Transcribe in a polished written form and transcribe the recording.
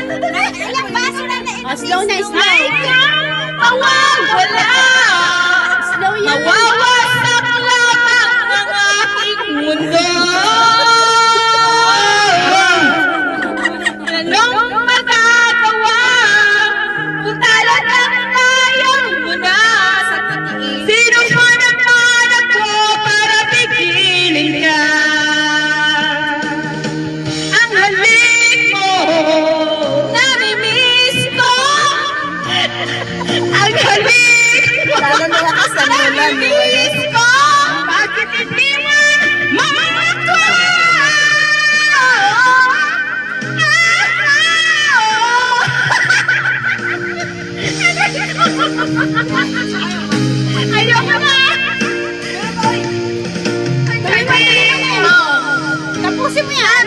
Ilang baso na Oh, slow na, slow. Mawawala. Slow yan. Mawawasak lamang ang aking mundo. Anong magagawa kung talagang ayaw mo na sa titiin? Sino pa naman ako para pigilin ka? Ang halik mo, nami-miss ko. Ang halik mo, Lalo na lakas ang ulan, eh. nami-miss ko. Bakit hindi mo mamakuha? Ayoko na! Tapusin mo yan.